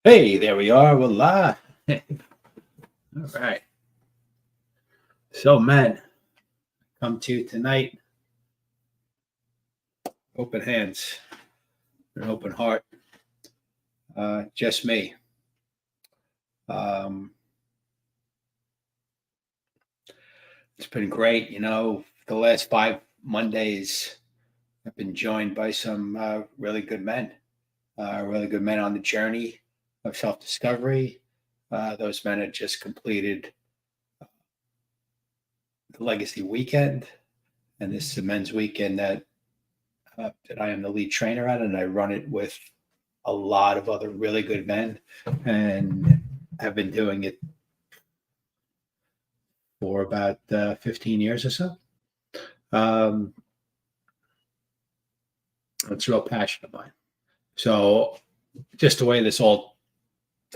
Hey, there we are. We're live. All right. So, men, come to you tonight. Open hands, an open heart. Just me. Um, it's been great. The last 5 Mondays, I've been joined by some really good men on the journey of self discovery. Those men had just completed the Legacy Weekend, and this is a men's weekend that I am the lead trainer at, and I run it with a lot of other really good men, and have been doing it for about 15 years or so. It's a real passion of mine. So, just the way this all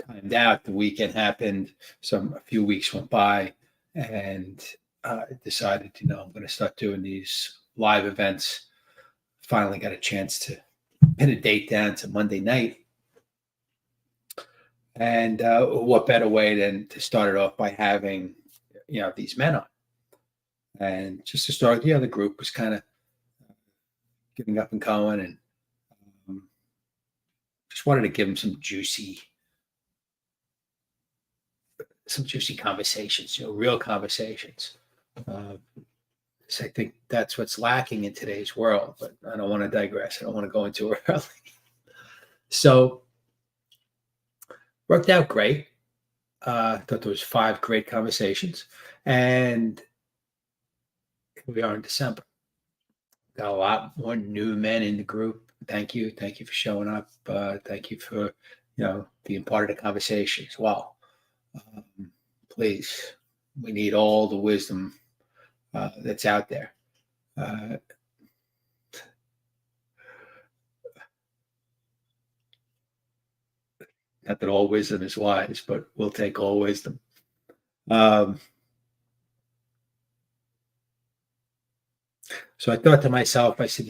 timed out, the weekend happened. A few weeks went by, and decided, I'm going to start doing these live events. Finally got a chance to pin a date down to Monday night. And what better way than to start it off by having, these men on. And just to start, the group was kind of getting up and going, and just wanted to give them some juicy conversations, real conversations. So I think that's what's lacking in today's world, but I don't want to digress. I don't want to go into it early. So worked out great. I thought there was 5 great conversations, and here we are in December. Got a lot more new men in the group. Thank you for showing up. Thank you for being part of the conversation as well. Please, we need all the wisdom that's out there. Not that all wisdom is wise, but we'll take all wisdom. So I thought to myself, I said,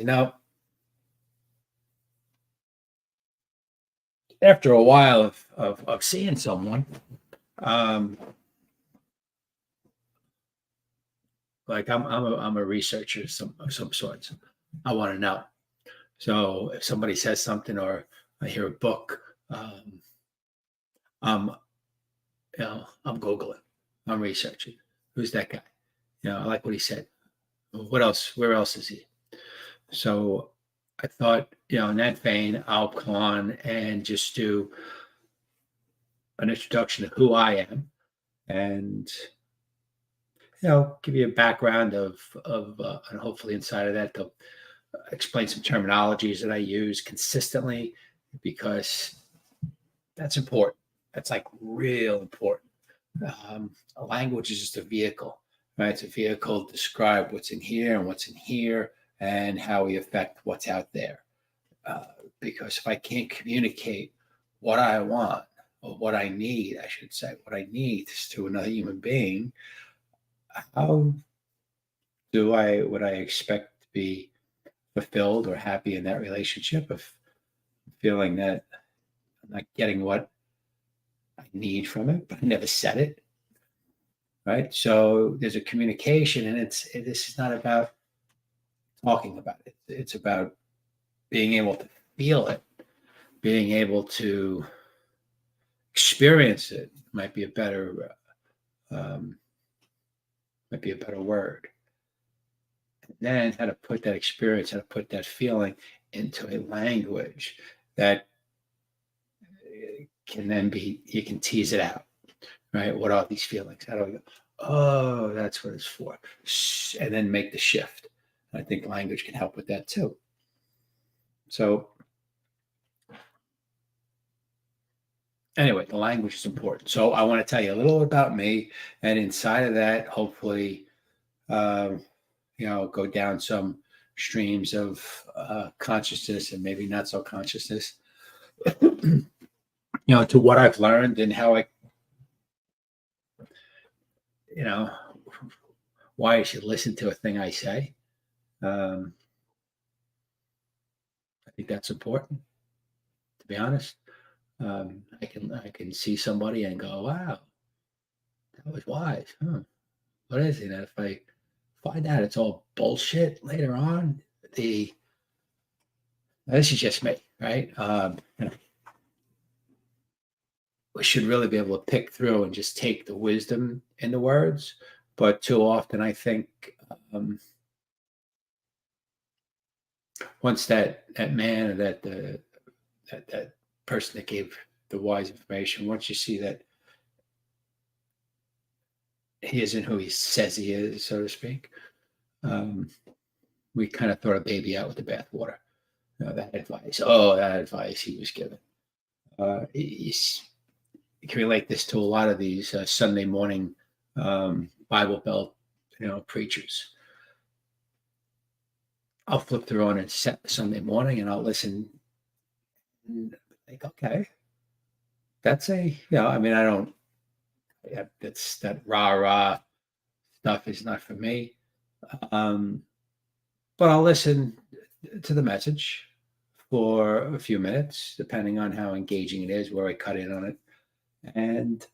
after a while of seeing someone, like I'm a researcher of some sorts. I want to know. So if somebody says something or I hear a book, I'm Googling, I'm researching. Who's that guy? I like what he said. What else? Where else is he? So I thought, in that vein, I'll come on and just do an introduction of who I am, and give you a background of and hopefully inside of that, they'll explain some terminologies that I use consistently, because that's important. That's like real important. A language is just a vehicle, right? It's a vehicle to describe what's in here and what's in here and how we affect what's out there. Because if I can't communicate what I want, or what I need, I should say, what I need to another human being, how would I expect to be fulfilled or happy in that relationship if I'm feeling that I'm not getting what I need from it, but I never said it, right? So there's a communication, and this is not about talking about it. It's about being able to feel it, being able to experience it. Might be a better word. And then how to put that experience, how to put that feeling into a language that can then you can tease it out, right? What are these feelings? How do I go? Oh, that's what it's for. And then make the shift. I think language can help with that too. So anyway, the language is important. So I want to tell you a little about me, and inside of that, hopefully, go down some streams of consciousness and maybe not so consciousness, to what I've learned and how why you should listen to a thing I say. I think that's important, to be honest. I can see somebody and go, wow, that was wise. Huh? What is it? And if I find out it's all bullshit later on, the this is just me, right? We should really be able to pick through and just take the wisdom in the words. But too often, I think um, once that man or that person that gave the wise information, once you see that he isn't who he says he is, so to speak, um, we kind of throw a baby out with the bathwater. That advice. Oh, that advice he was given. He's you can relate this to a lot of these Sunday morning Bible Belt, preachers. I'll flip through on a Sunday morning and I'll listen and think, okay, that's I mean, I don't, that's that rah rah stuff is not for me. Um, but I'll listen to the message for a few minutes, depending on how engaging it is, where I cut in on it. And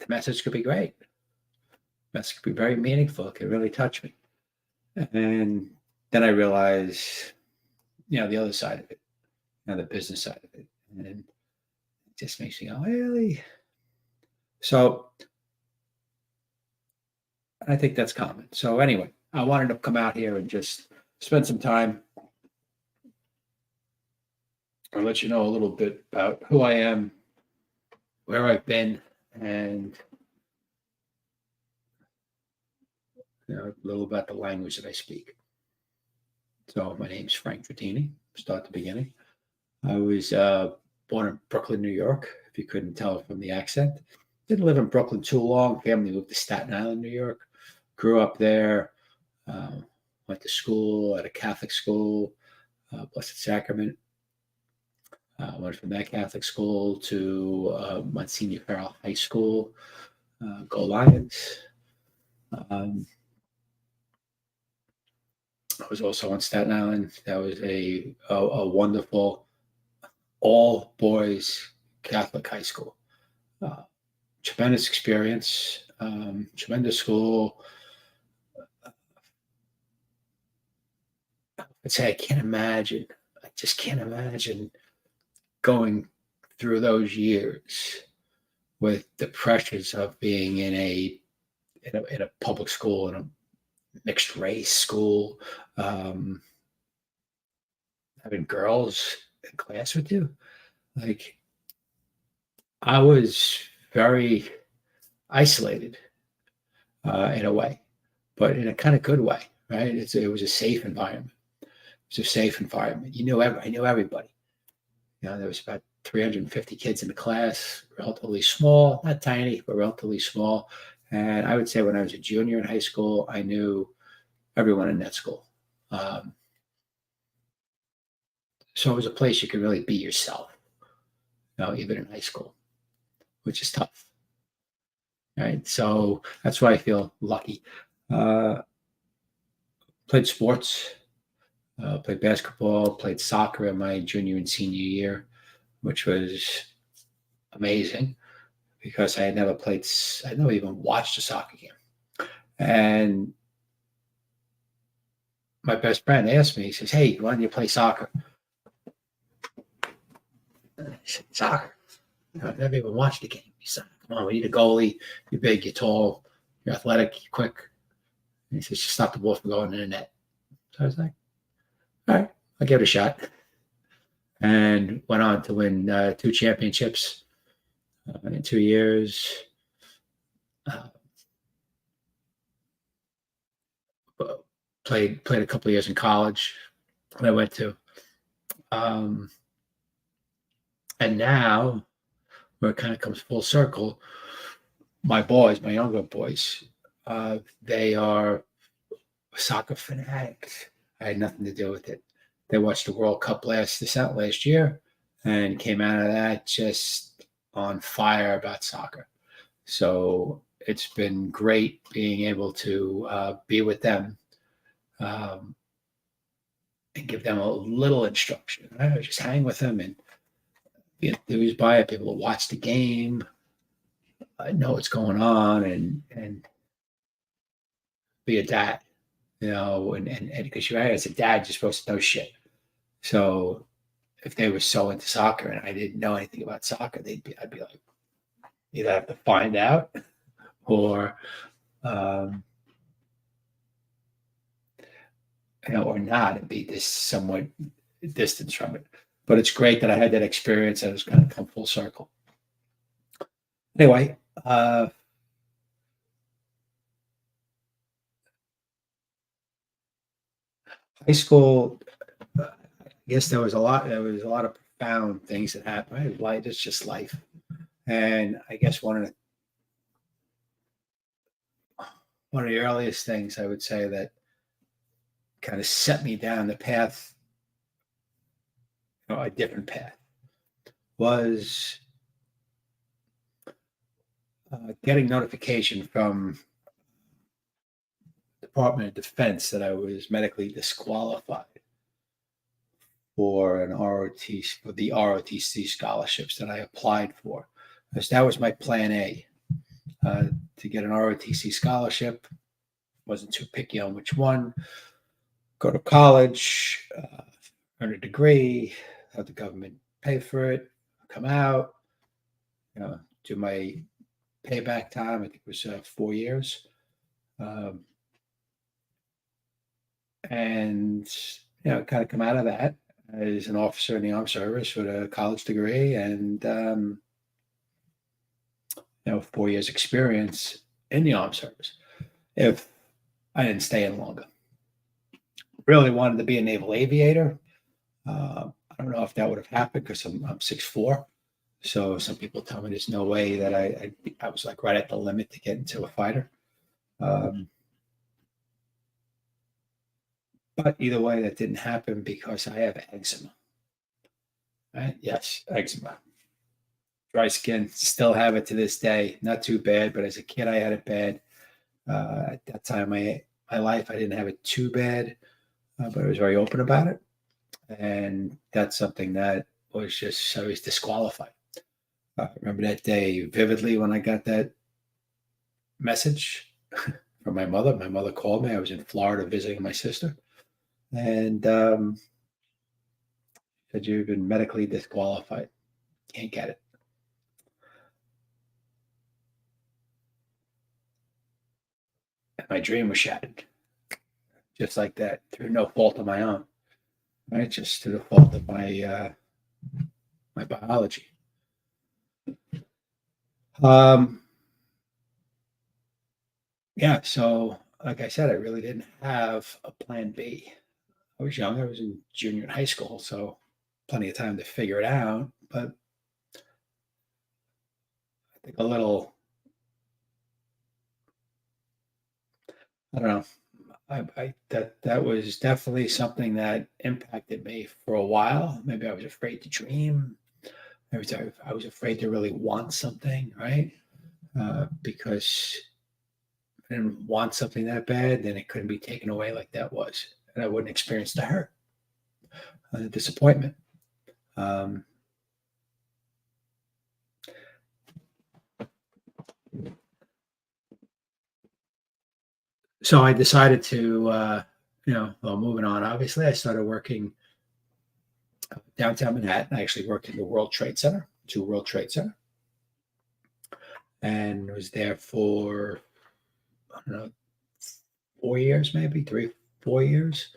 the message could be great. The message could be very meaningful. It could really touch me. And then I realize, the other side of it, the business side of it. And it just makes me go, really? So I think that's common. So anyway, I wanted to come out here and just spend some time and let you know a little bit about who I am, where I've been, and a little about the language that I speak. So my name's Frank Tritini. Start the beginning. I was born in Brooklyn, New York, if you couldn't tell from the accent. Didn't live in Brooklyn too long. Family moved to Staten Island, New York. Grew up there. Went to school at a Catholic school, Blessed Sacrament. Went from that Catholic school to Monsignor Farrell High School. Go Lions. I was also on Staten Island. That was a wonderful all boys Catholic high school. Tremendous experience, tremendous school. I'd say I can't imagine. I just can't imagine going through those years with the pressures of being in a public school, in a mixed race school, having girls in class with you. Like, I was very isolated in a way, but in a kind of good way, right? It was a safe environment. It was a safe environment. I knew everybody. There was about 350 kids in the class, relatively small, not tiny, but relatively small. And I would say when I was a junior in high school, I knew everyone in that school. Um, so it was a place you could really be yourself, even in high school, which is tough. Right. So that's why I feel lucky. Uh, Played sports, played basketball, played soccer in my junior and senior year, which was amazing because I had never even watched a soccer game. And my best friend asked me, he says, "Hey, why don't you play soccer?" I said, "Soccer? I've never even watched a game." He said, "Come on, we need a goalie. You're big, you're tall, you're athletic, you're quick." And he says, "Just stop the ball from going in the net." So I was like, "All right, I'll give it a shot." And went on to win 2 championships in 2 years. Uh, played a couple of years in college that I went to. Um, and now, where it kind of comes full circle, my younger boys, they are soccer fanatics. I had nothing to do with it. They watched the World Cup last year and came out of that just on fire about soccer. So it's been great being able to be with them. Um, and give them a little instruction. I would just hang with them and be enthused by it. People will watch the game, know what's going on, and be a dad, and because you're right, as a dad, you're supposed to know shit. So if they were so into soccer and I didn't know anything about soccer, I'd be like, either have to find out or um, or not, and be this somewhat distance from it. But it's great that I had that experience and it's kind of come full circle. Anyway, high school, I guess there was a lot of profound things that happened. Right? Life, it's just life. And I guess one of the earliest things I would say that kind of set me down the path, a different path, was getting notification from the Department of Defense that I was medically disqualified for the ROTC scholarships that I applied for. Because that was my plan A, to get an ROTC scholarship. Wasn't too picky on which one. Go to college, earn a degree, have the government pay for it, come out, do my payback time. I think it was 4 years. Um, and, kind of come out of that as an officer in the armed service with a college degree and, 4 years experience in the armed service. If I didn't stay in longer, really wanted to be a naval aviator. I don't know if that would have happened because I'm 6'4". So some people tell me there's no way that I was like right at the limit to get into a fighter. Um, but either way, that didn't happen because I have eczema. Right? Yes, eczema. Dry skin. Still have it to this day. Not too bad, but as a kid, I had it bad. At that time, my life, I didn't have it too bad, but I was very open about it. And that's something that was just, I was disqualified. I remember that day vividly when I got that message from my mother. My mother called me. I was in Florida visiting my sister, and said, "You've been medically disqualified. Can't get it." And my dream was shattered, just like that, through no fault of my own. Right, just through the fault of my biology. Um, yeah. So, like I said, I really didn't have a plan B. I was young. I was in junior high school, so plenty of time to figure it out. But I think I don't know. That was definitely something that impacted me for a while. Maybe I was afraid to dream. Maybe I was afraid to really want something, right? Because if I didn't want something that bad, then it couldn't be taken away like that was, and I wouldn't experience the hurt, the disappointment. Um, so I decided to, well, moving on. Obviously, I started working downtown Manhattan. I actually worked in the World Trade Center, two World Trade Center, and was there for, I don't know, 4 years, maybe 3, 4 years,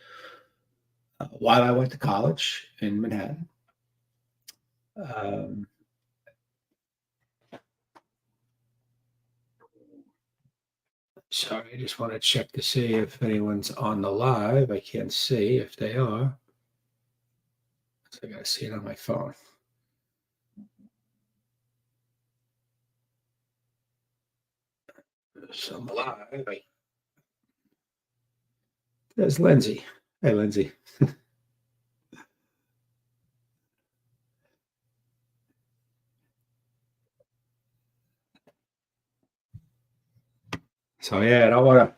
while I went to college in Manhattan. Um, Sorry, I just want to check to see if anyone's on the live. I can't see if they are. So I got to see it on my phone. So I'm live. There's Lindsay. Hey, Lindsay. So yeah, I don't want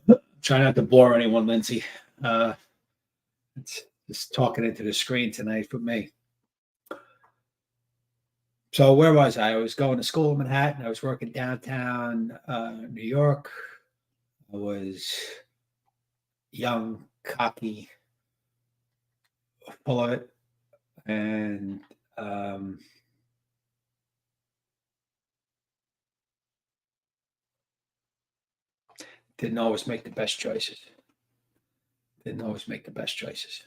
to try not to bore anyone, Lindsay. Uh, It's just talking into the screen tonight for me. So where was I? I was going to school in Manhattan. I was working downtown New York. I was young, cocky, full of it, and um, didn't always make the best choices. Didn't always make the best choices.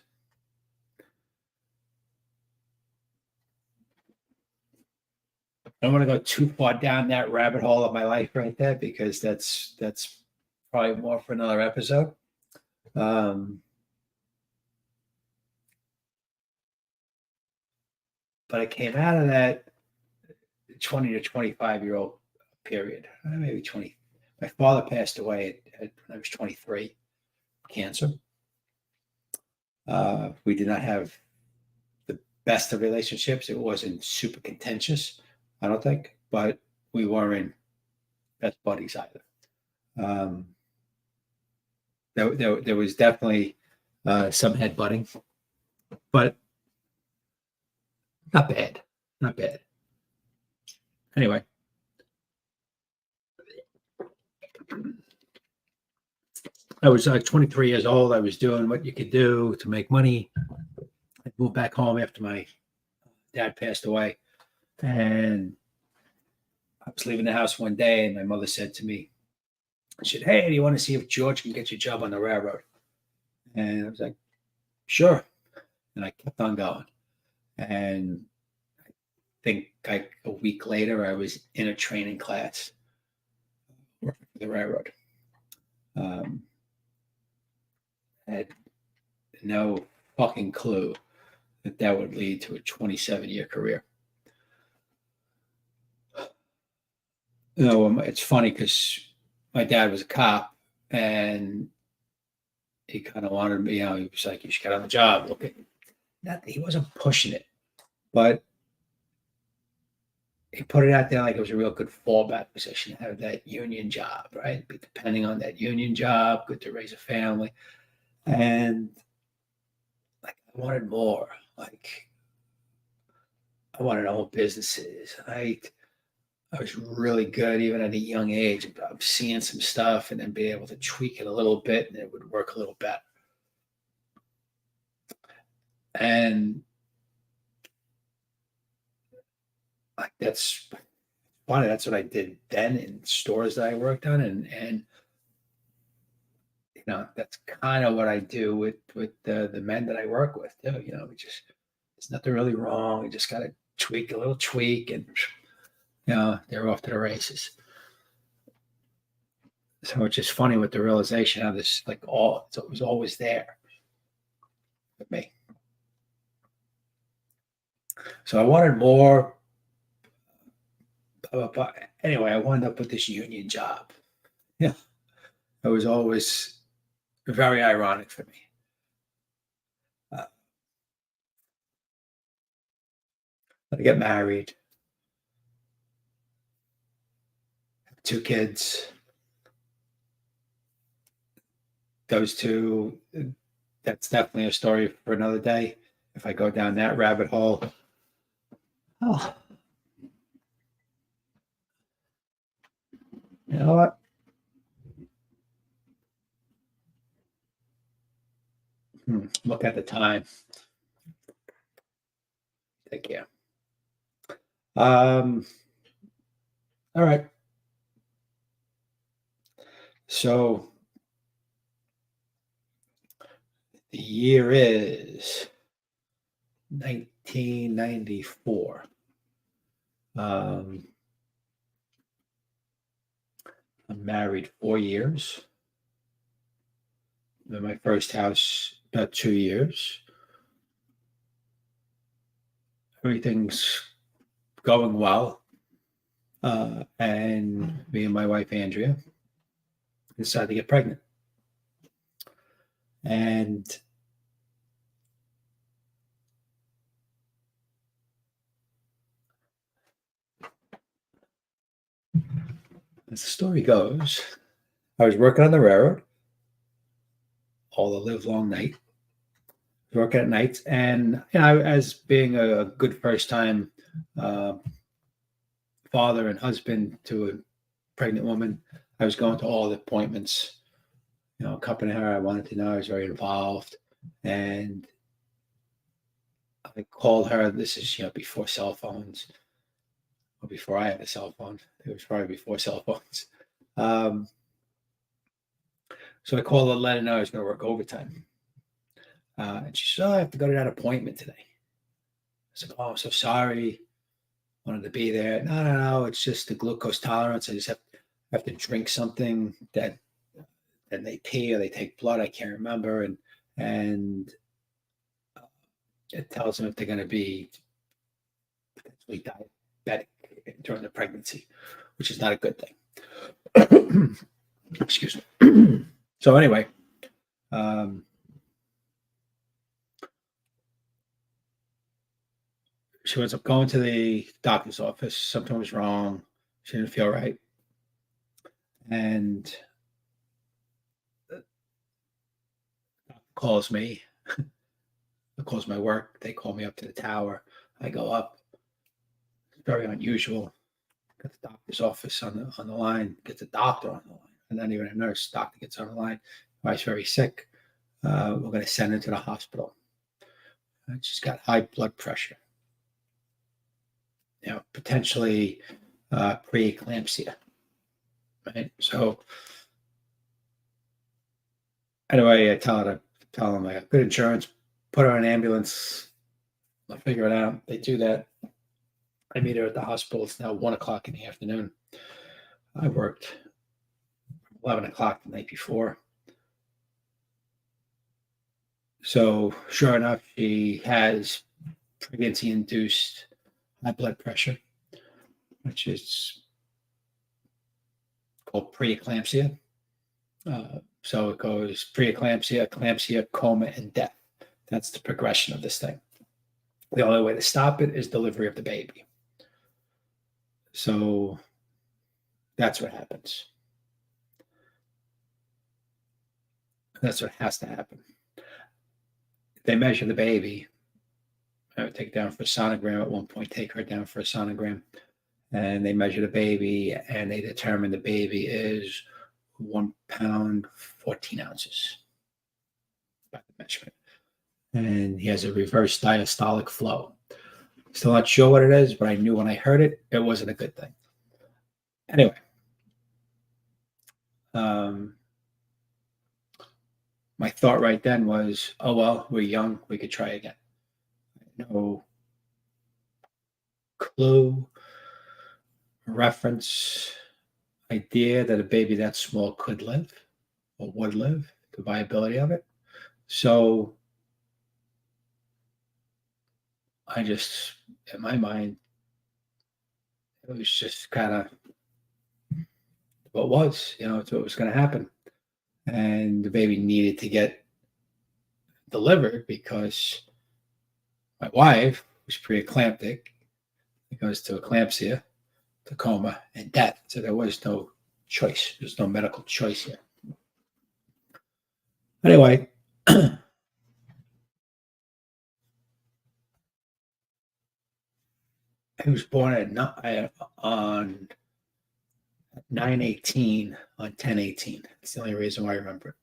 I don't want to go too far down that rabbit hole of my life right there because that's probably more for another episode. Um, but I came out of that 20 to 25-year-old period, maybe 20. My father passed away when I was 23, cancer. We did not have the best of relationships. It wasn't super contentious, I don't think, but we weren't best buddies either. There was definitely some headbutting, but not bad. Not bad. Anyway, I was 23 years old. I was doing what you could do to make money. I moved back home after my dad passed away. And I was leaving the house one day, and my mother said to me, she said, "Hey, do you want to see if George can get you a job on the railroad?" And I was like, "Sure." And I kept on going. And I think like a week later, I was in a training class working for the railroad. I had no fucking clue that would lead to a 27-year career. It's funny because my dad was a cop, and he kind of wanted me, he was like, "You should get on the job." Look at that. He wasn't pushing it, but he put it out there like it was a real good fallback position, have that union job, right? Be depending on that union job, good to raise a family. And like I wanted more. Like I wanted to own businesses. I was really good even at a young age about seeing some stuff and then being able to tweak it a little bit and it would work a little better. And like that's funny. That's what I did then in stores that I worked on, and that's kind of what I do with the men that I work with too. We just there's nothing really wrong. We just got to tweak a little tweak, and they're off to the races. So it's just funny with the realization of this, like so it was always there with me. So I wanted more. But anyway, I wound up with this union job. Yeah, it was always very ironic for me. I get married, have 2 kids. Those two, that's definitely a story for another day. If I go down that rabbit hole. Oh, you know what? Look at the time. Take care. All right. So the year is 1994. I'm married 4 years. In my first house, about 2 years. Everything's going well. And me and my wife, Andrea, decided to get pregnant. And as the story goes, I was working on the railroad all the live long night. working at nights, and as being a good first time uh, father and husband to a pregnant woman, I was going to all the appointments, accompanying her. I wanted to know. I was very involved, and I called her. This is before cell phones, or before I had a cell phone. It was probably before cell phones. Um, so I called her to let her know I was going to work overtime, and she said, "Oh, I have to go to that appointment today." I said, "Oh, I'm so sorry. Wanted to be there." No, no, no. It's just the glucose tolerance. I just have to drink something that and they pee or they take blood. I can't remember, and it tells them if they're going to be potentially diabetic during the pregnancy, which is not a good thing. Excuse me. So anyway, um, she ends up going to the doctor's office. Something was wrong. She didn't feel right, and calls me. Calls my work. They call me up to the tower. I go up. It's very unusual. Get the doctor's office on the line. Get the doctor on the line, and not even a nurse. Doctor gets on the line. Wife's very sick. We're going to send her to the hospital. She's got high blood pressure. Potentially preeclampsia. Right. So anyway, I tell them I got good insurance. Put her on an ambulance. I'll figure it out. They do that. I meet her at the hospital. It's now 1:00 in the afternoon. I worked 11:00 the night before. So sure enough, she has pregnancy-induced high blood pressure, which is called preeclampsia. So it goes preeclampsia, eclampsia, coma, and death. That's the progression of this thing. The only way to stop it is delivery of the baby. So that's what happens. That's what has to happen. They measure the baby. I would take down for a sonogram at one point, take her down for a sonogram, and they measure the baby, and they determine the baby is 1 pound, 14 ounces by the measurement. And he has a reverse diastolic flow. Still not sure what it is, but I knew when I heard it, it wasn't a good thing. Anyway, my thought right then was, oh, well, we're young. We could try again. No clue, reference, idea that a baby that small could live or would live, the viability of it. So I just, in my mind, it was just kind of what was, it's what was going to happen. And the baby needed to get delivered because my wife was preeclamptic. It goes to eclampsia, to coma, and death. So there was no choice. There's no medical choice here. Anyway, he was born on 9/18 on 10/18. That's the only reason why I remember it.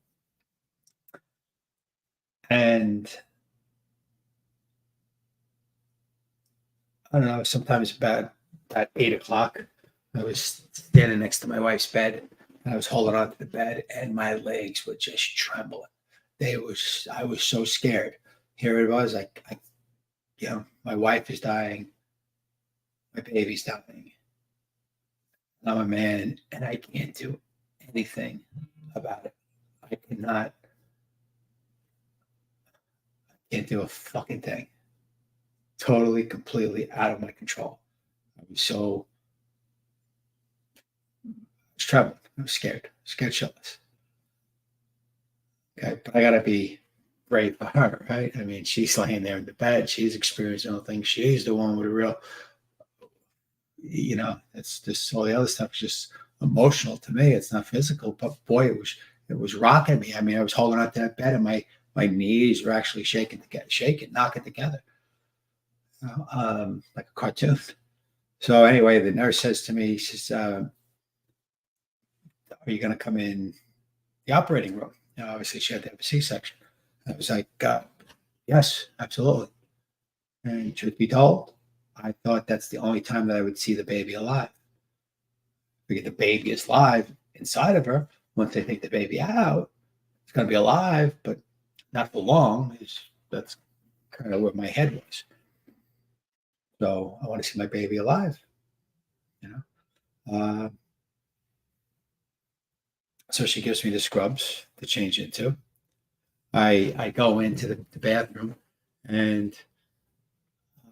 And I don't know, sometimes about 8:00, I was standing next to my wife's bed and I was holding on to the bed and my legs were just trembling. I was so scared. Here it was, my wife is dying, my baby's dying. And I'm a man and I can't do anything about it. I can't do a fucking thing. Totally, completely out of my control. I was trembling. I was scared shitless. Okay, but I gotta be brave for her, right? I mean, she's laying there in the bed. She's experiencing all things. She's the one with a real, it's just all the other stuff is just emotional to me. It's not physical, but boy, it was rocking me. I mean, I was holding on to that bed and my My knees were actually knocking together, like a cartoon. So anyway, the nurse says to me, she says, "Are you going to come in the operating room?" Obviously, she had to have a C-section. I was like, "Yes, absolutely." And truth be told, I thought that's the only time that I would see the baby alive. Because the baby is alive inside of her. Once they take the baby out, it's going to be alive, but not for long. That's kind of where my head was. So I want to see my baby alive, you know. Uh, so she gives me the scrubs to change into. I go into the bathroom, and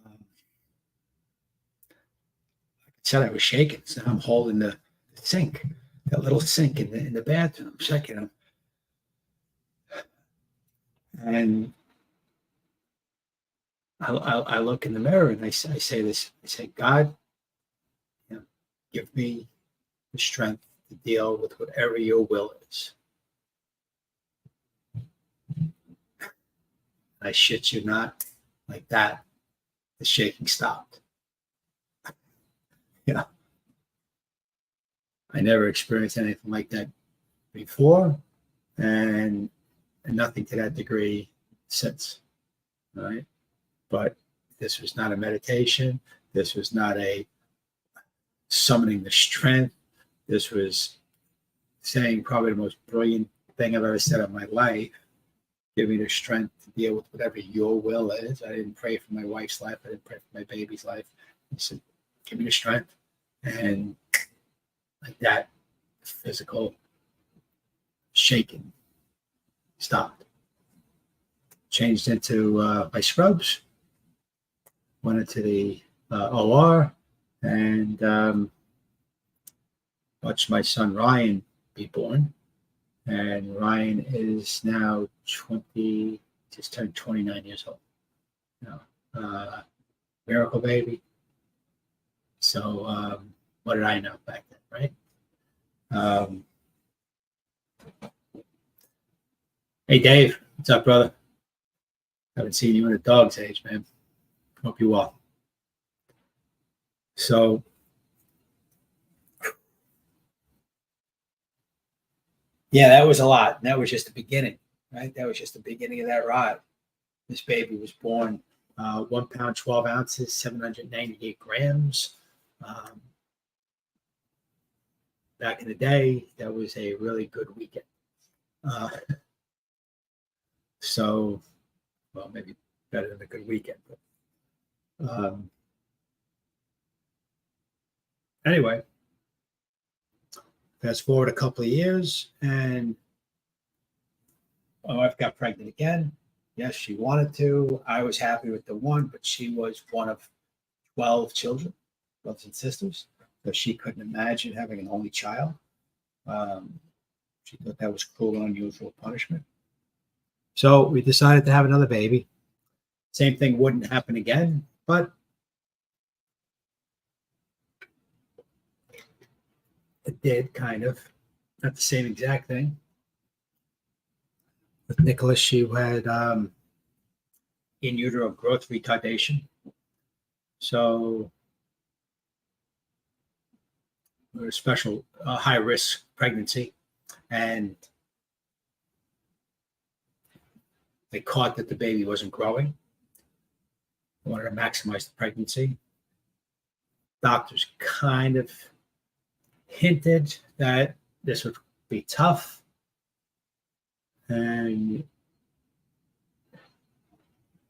I said I was shaking. So I'm holding the sink, that little sink in the bathroom. I'm shaking them, and I look in the mirror and I say this. I say, God, give me the strength to deal with whatever your will is. I shit you not, like that, the shaking stopped. You know, I never experienced anything like that before, and nothing to that degree since. Right, but this was not a meditation. This was not a summoning the strength. This was saying probably the most brilliant thing I've ever said in my life. Give me the strength to deal with whatever your will is. I didn't pray for my wife's life. I didn't pray for my baby's life. He said, give me the strength. And like that, physical shaking stopped. Changed into my scrubs. Went into the OR and watched my son Ryan be born. And Ryan is now just turned 29 years old. Miracle baby. So what did I know back then, right? Hey, Dave, what's up, brother? Haven't seen you in a dog's age, man. Hope you well. So yeah, that was a lot. That was just the beginning, right? That was just the beginning of that ride. This baby was born 1 pound, 12 ounces, 798 grams. Back in the day, that was a really good weekend. So, well, maybe better than a good weekend. But, anyway, fast forward a couple of years, and my wife got pregnant again. Yes, she wanted to. I was happy with the one, but she was one of 12 children, brothers and sisters. So she couldn't imagine having an only child. She thought that was cruel and unusual punishment. So we decided to have another baby. Same thing wouldn't happen again, but it did kind of. Not the same exact thing. With Nicholas, she had in utero growth retardation. So a special high risk pregnancy. And they caught that the baby wasn't growing. They wanted to maximize the pregnancy. Doctors kind of hinted that this would be tough. And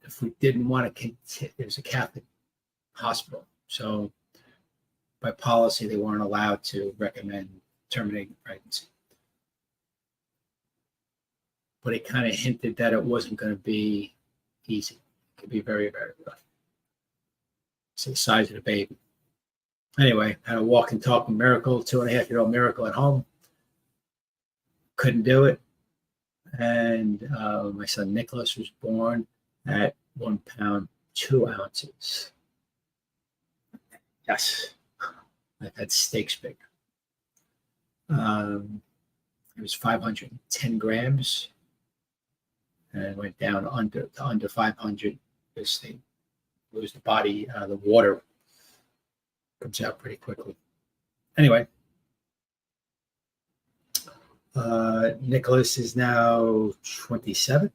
if we didn't want to continue, it was a Catholic hospital. So by policy, they weren't allowed to recommend terminating the pregnancy. But it kind of hinted that it wasn't going to be easy. It could be very, very rough. It's the size of the baby. Anyway, had a walking, talking miracle, 2.5-year-old miracle at home. Couldn't do it. And my son Nicholas was born at 1 pound, 2 ounces. Yes, I've had steaks big. It was 510 grams. and went down under 500 because they lose the body. The water comes out pretty quickly. Anyway, Nicholas is now 27.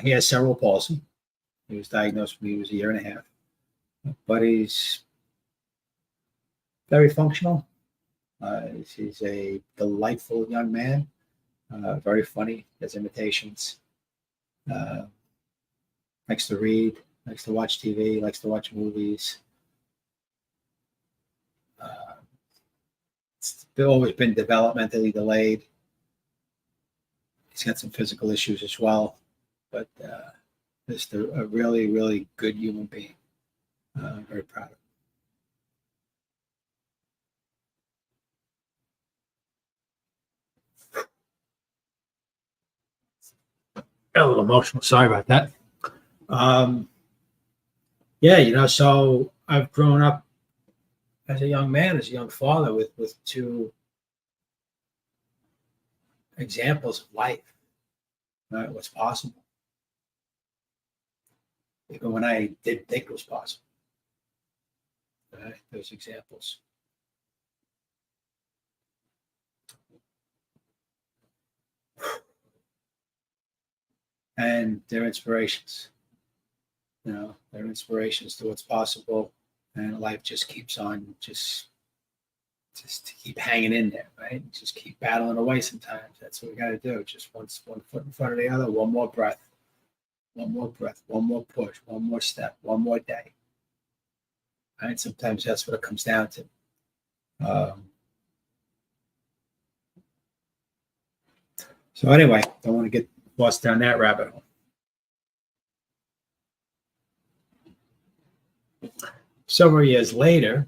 He has cerebral palsy. He was diagnosed when he was a year and a half, but he's very functional. He's a delightful young man, very funny, does imitations, likes to read, likes to watch TV, likes to watch movies. It's always been developmentally delayed. He's got some physical issues as well, but just a really, really good human being. Very proud of him. A little emotional. Sorry about that. Yeah, so I've grown up as a young man, as a young father, with two examples of life, right? What's possible, even when I didn't think it was possible. Right? Those examples. And they're inspirations. They're inspirations to what's possible, and life just keeps on, just to keep hanging in there, right? Just keep battling away. Sometimes that's what we got to do. Just one foot in front of the other, one more breath, one more push, one more step, one more day. Right? Sometimes that's what it comes down to. So anyway, don't want to get lost down that rabbit hole. Several years later,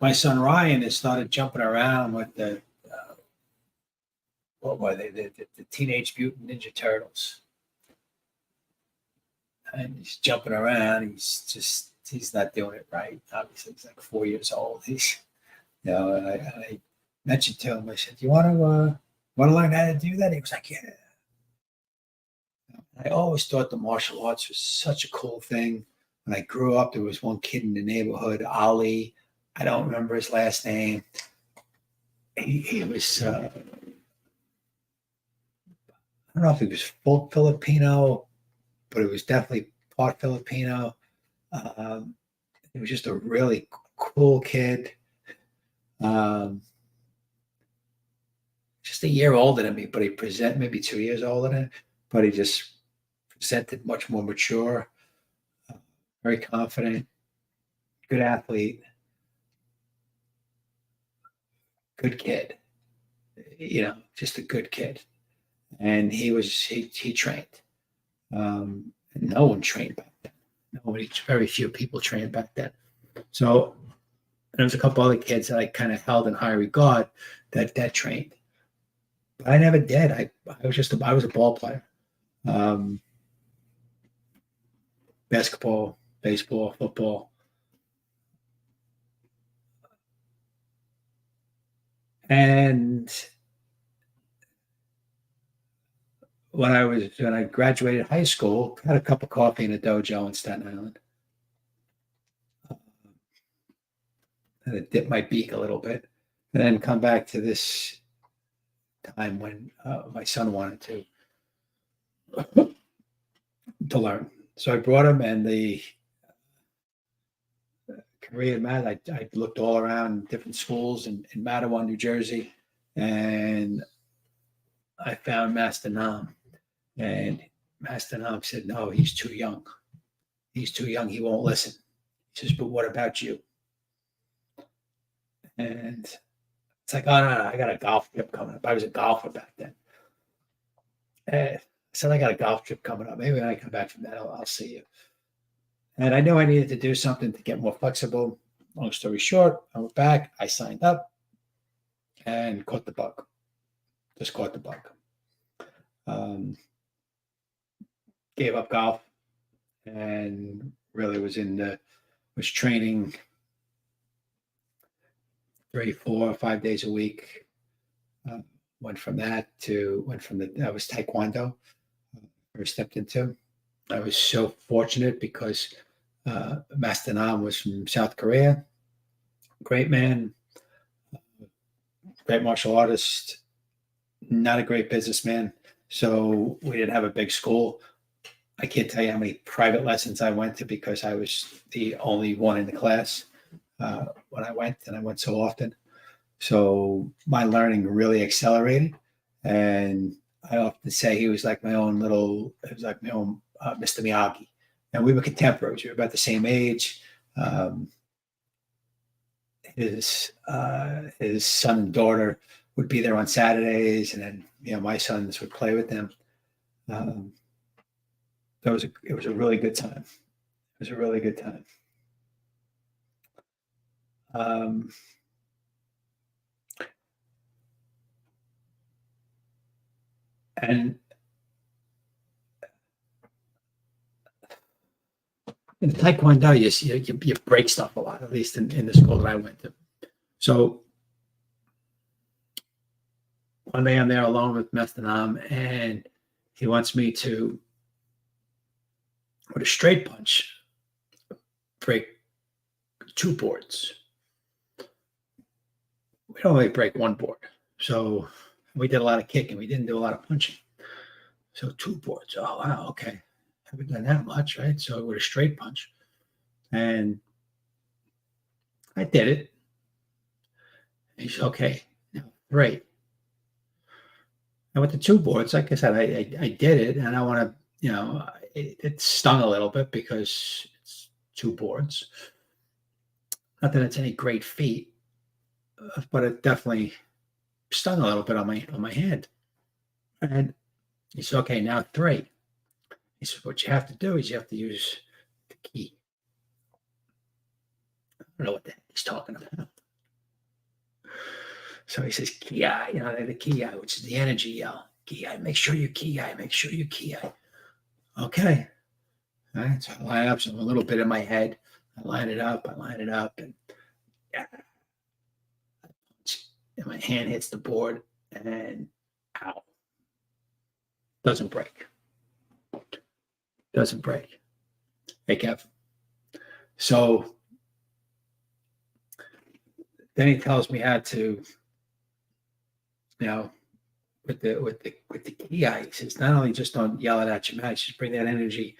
my son Ryan has started jumping around with the what were they? The Teenage Mutant Ninja Turtles, and he's jumping around. He's not doing it right. Obviously, he's like 4 years old. And I mentioned to him. I said, "Do you want to learn how to do that?" He was like, "Yeah." I always thought the martial arts was such a cool thing. When I grew up, there was one kid in the neighborhood, Ali. I don't remember his last name. He was, I don't know if he was full Filipino, but it was definitely part Filipino. He was just a really cool kid. Just a year older than me, but maybe 2 years older than me, but he just presented much more mature, very confident, good athlete, good kid, just a good kid. And he trained. No one trained back then. Very few people trained back then. So there was a couple other kids that I kind of held in high regard that trained. But I never did. I was a ball player. Basketball, baseball, football. And when I graduated high school, had a cup of coffee in a dojo in Staten Island. Had to dip my beak a little bit, and then come back to this time when my son wanted to learn. So I brought him, and the Korean math. I looked all around different schools in Matawan, New Jersey, and I found Master Nam. And Master Nam said, "No, he's too young. He's too young. He won't listen." He says, "But what about you?" And it's like, "Oh, no, I got a golf trip coming up." I was a golfer back then. And I said, "I got a golf trip coming up. Maybe when I come back from that, I'll see you." And I knew I needed to do something to get more flexible. Long story short, I went back, I signed up, and caught the bug. Just caught the bug. Gave up golf, and really was training 3, 4, 5 days a week. Uh, that was Taekwondo. First stepped into. I was so fortunate because Master Nam was from South Korea. Great man, great martial artist, not a great businessman. So we didn't have a big school. I can't tell you how many private lessons I went to because I was the only one in the class when I went, and I went so often. So my learning really accelerated. And I often say he was like my own Mr. Miyagi. And we were contemporaries. We were about the same age. Um, his son and daughter would be there on Saturdays, and then my sons would play with them. Um, it was a really good time. It was a really good time. Um, and in Taekwondo, you break stuff a lot, at least in the school that I went to. So one day I'm there alone with Mestinam, and he wants me to, with a straight punch, break 2 boards. We don't really break 1 board. So we did a lot of kicking. We didn't do a lot of punching. So 2 boards. Oh, wow. Okay. Haven't done that much, right? So with a straight punch. And I did it. He said, okay, now 3. And with the 2 boards, like I said, I did it, and I want to, it stung a little bit because it's 2 boards. Not that it's any great feat, but it definitely stung a little bit on my hand. And he said, okay, now 3. He said, what you have to do is you have to use the key. I don't know what the heck he's talking about. So he says, ki, the ki, which is the energy yell. Ki, make sure you ki, make sure you ki. Okay. All right. So I line up a little bit in my head. I line it up, and and my hand hits the board, and ow. Doesn't break. Hey, Kev. So then he tells me how to, with the ki, he says, not only just don't yell it at your match, just bring that energy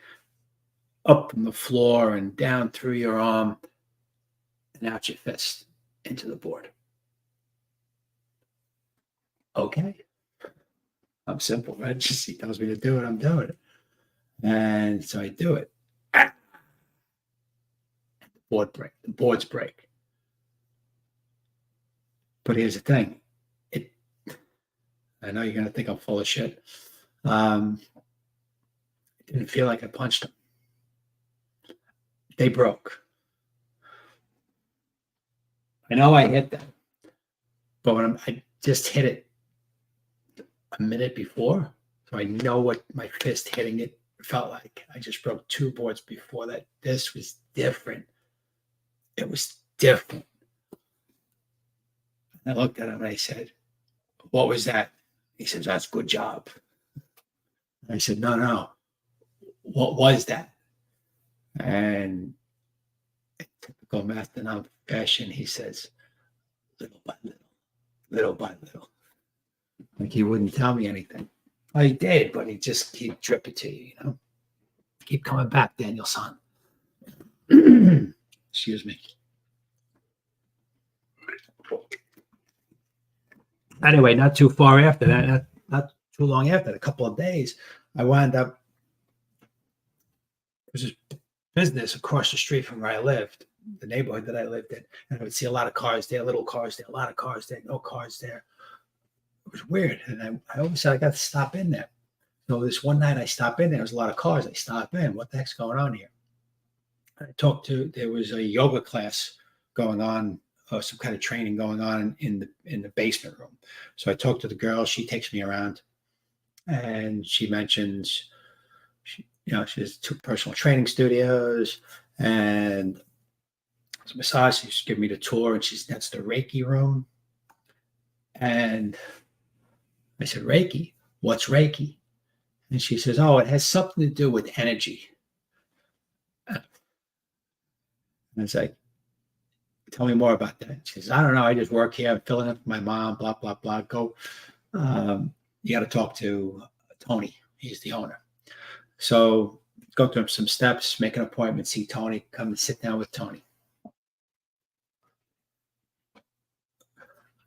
up from the floor and down through your arm and out your fist into the board. Okay. I'm simple, right? Just he tells me to do it, I'm doing it. And so I do it. The boards break. But here's the thing. I know you're going to think I'm full of shit. It didn't feel like I punched them. They broke. I know I hit them, but I just hit it a minute before, so I know what my fist hitting it felt like. I just broke 2 boards before that. This was different. It was different. And I looked at him and I said, what was that? He says, that's a good job. I said, no. What was that? And in typical Master fashion, he says, little by little. Like he wouldn't tell me anything. Well, he did, but he just keep dripping to you, Keep coming back, Daniel son. Excuse me. Anyway, not too far after that, not too long after that, a couple of days, I wound up, there was this business across the street from where I lived, the neighborhood that I lived in, and I would see a lot of cars there, little cars there, a lot of cars there, no cars there. It was weird, and I always said I got to stop in there. So this one night I stopped in, there was a lot of cars. I stopped in. What the heck's going on here? There was a yoga class going on, some kind of training going on in the basement room. So I talked to the girl. She takes me around, and she mentions, she has 2 personal training studios, and So massage, she's giving me the tour, and that's the Reiki room. And I said, Reiki? What's Reiki? And she says, oh, it has something to do with energy. And I was like, tell me more about that. She says, I don't know. I just work here. I'm filling in for my mom, blah, blah, blah. Go. You got to talk to Tony. He's the owner. So go through some steps, make an appointment, see Tony, come and sit down with Tony.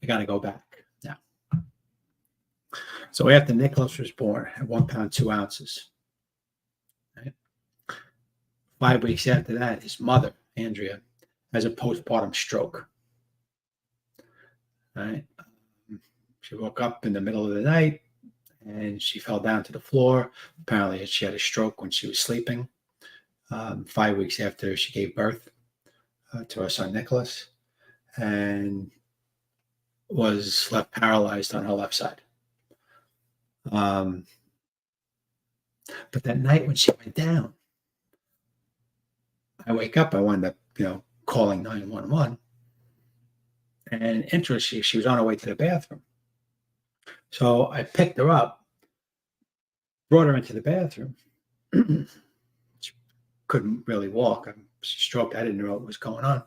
I got to go back now. So after Nicholas was born at 1 pound, 2 ounces, right? 5 weeks after that, his mother, Andrea, has a postpartum stroke. Right? She woke up in the middle of the night and she fell down to the floor. Apparently, she had a stroke when she was sleeping. 5 weeks after she gave birth to our son Nicholas, and was left paralyzed on her left side. But that night when she went down, I wake up, I wound up, calling 911. And interestingly, she was on her way to the bathroom. So I picked her up, brought her into the bathroom. She couldn't really walk. She stroked. I didn't know what was going on.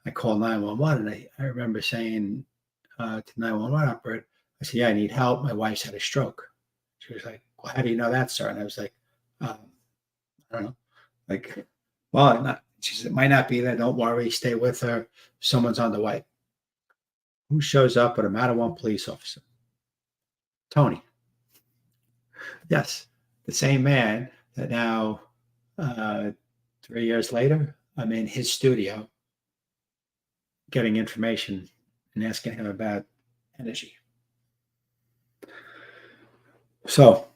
I called 911, and I remember saying to 911 operator, I said, yeah, I need help. My wife's had a stroke. She was like, well, how do you know that, sir? And I was like, I don't know. Like, well, she said, it might not be there. Don't worry. Stay with her. Someone's on the way. Who shows up but a Mattawan police officer? Tony. Yes, the same man that now, 3 years later, I'm in his studio getting information and asking him about energy. So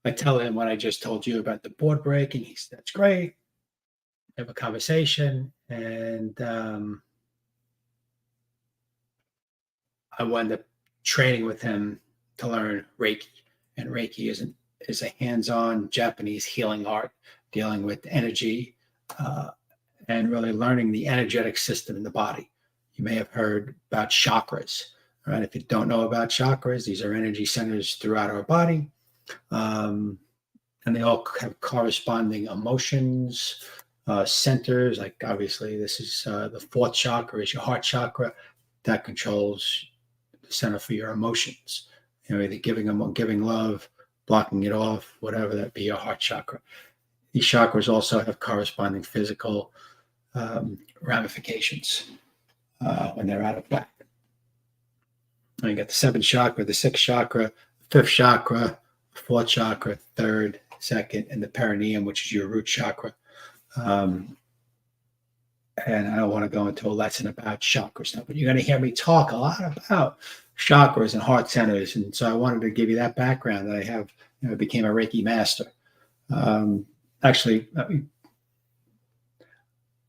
I tell him what I just told you about the board breaking. He said, that's great. Have a conversation. And I wound up training with him to learn Reiki. And Reiki is a hands-on Japanese healing art dealing with energy and really learning the energetic system in the body. You may have heard about chakras. Right? If you don't know about chakras, these are energy centers throughout our body. And they all have corresponding emotions, centers. Like obviously, this is the fourth chakra is your heart chakra. That controls the center for your emotions. Either giving love, blocking it off, whatever that be, your heart chakra. These chakras also have corresponding physical ramifications when they're out of whack. And you got the seventh chakra, the sixth chakra, fifth chakra, fourth chakra, third, second, and the perineum, which is your root chakra. And I don't want to go into a lesson about chakras now, but you're going to hear me talk a lot about chakras and heart centers. And so I wanted to give you that background that I have. I became a Reiki master. Actually, I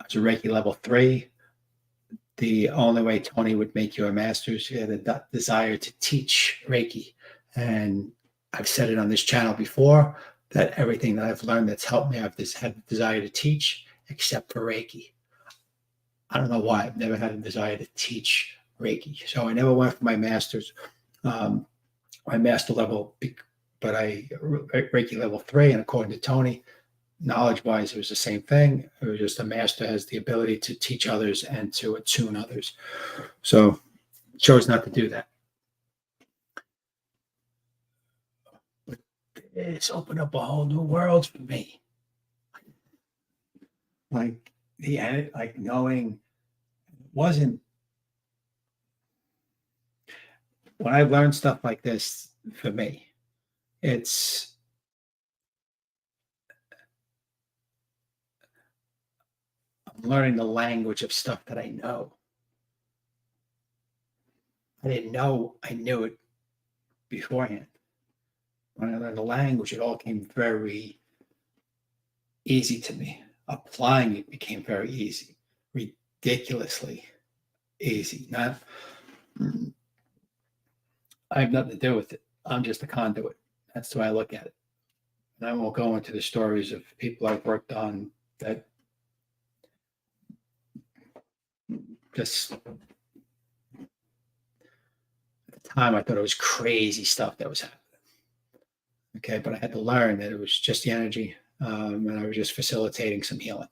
was a Reiki level 3. The only way Tony would make you a master is you had a desire to teach Reiki. And I've said it on this channel before that everything that I've learned that's helped me, I've just had a desire to teach, except for Reiki. I don't know why. I've never had a desire to teach Reiki. So I never went for my master's, my master level, but Reiki level 3. And according to Tony, knowledge-wise, it was the same thing. It was just a master has the ability to teach others and to attune others. So chose not to do that. But it's opened up a whole new world for me. Like knowing it wasn't when I learned stuff like this for me, it's I'm learning the language of stuff that I know. I didn't know I knew it beforehand. When I learned the language, it all came very easy to me. Applying it became very easy, ridiculously easy. I have nothing to do with it. I'm just a conduit. That's the way I look at it. And I won't go into the stories of people I've worked on that just at the time, I thought it was crazy stuff that was happening. Okay, but I had to learn that it was just the energy, and I was just facilitating some healing.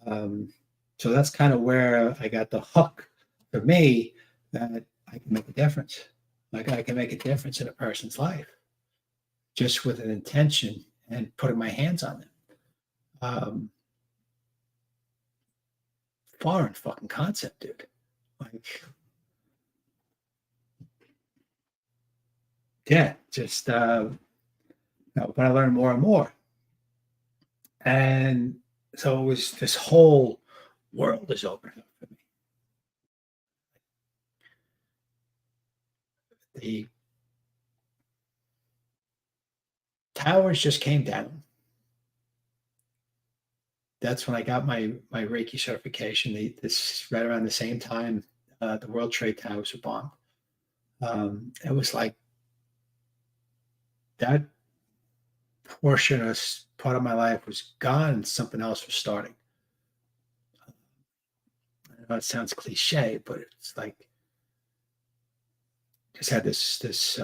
So that's kind of where I got the hook for me that I can make a difference. Like I can make a difference in a person's life just with an intention and putting my hands on them. Um, Foreign fucking concept, dude. Like, yeah, just but I learned more and more, and so it was this whole world is opening up for me. The towers just came down. That's when I got my Reiki certification. This right around the same time the World Trade Towers were bombed. It was like that portion of part of my life was gone, and something else was starting. I know it sounds cliche, but it's like just had this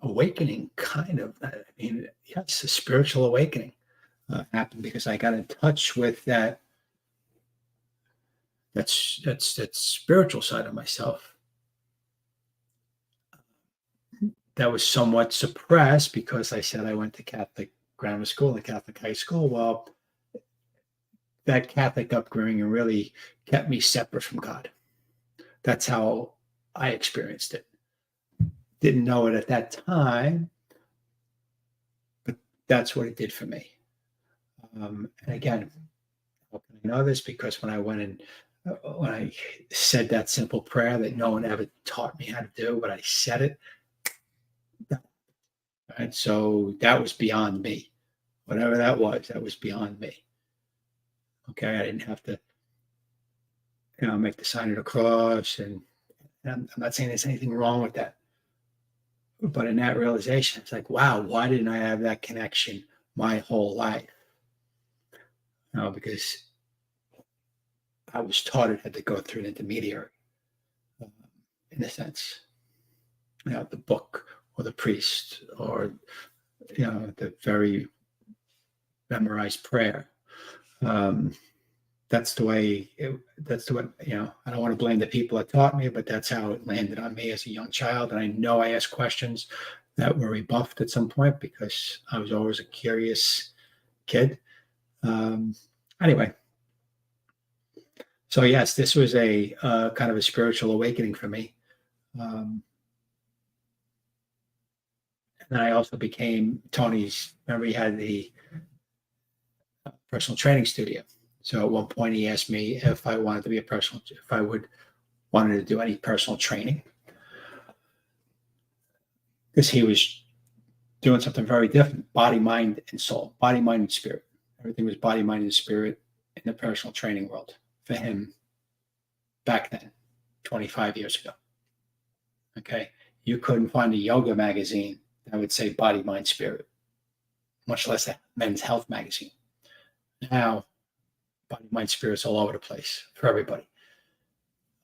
awakening, kind of. I mean, yes, a spiritual awakening happened because I got in touch with that spiritual side of myself that was somewhat suppressed because I said I went to Catholic grammar school and Catholic high school. Well, that Catholic upbringing really kept me separate from God. That's how I experienced it. Didn't know it at that time, but that's what it did for me. And again, how can I know this? Because when I said that simple prayer that no one ever taught me how to do, but I said it, and so that was beyond me. Whatever that was beyond me. Okay, I didn't have to, make the sign of the cross, and I'm not saying there's anything wrong with that, but in that realization, it's like, wow, why didn't I have that connection my whole life? Because I was taught it had to go through an intermediary, uh, in a sense, the book or the priest or the very memorized prayer. Um, that's the way. That's the way. I don't want to blame the people that taught me, but that's how it landed on me as a young child. And I know I asked questions that were rebuffed at some point because I was always a curious kid. Anyway, so yes, this was a kind of a spiritual awakening for me. Um, and then I also became Tony's. Remember, he had the personal training studio. So at one point, he asked me if I wanted to be if I wanted to do any personal training, because he was doing something very different: body, mind, and soul, body, mind, and spirit. Everything was body, mind, and spirit in the personal training world for him back then, 25 years ago. Okay. You couldn't find a yoga magazine that would say body, mind, spirit, much less a men's health magazine. Now, body, mind, spirit's all over the place for everybody.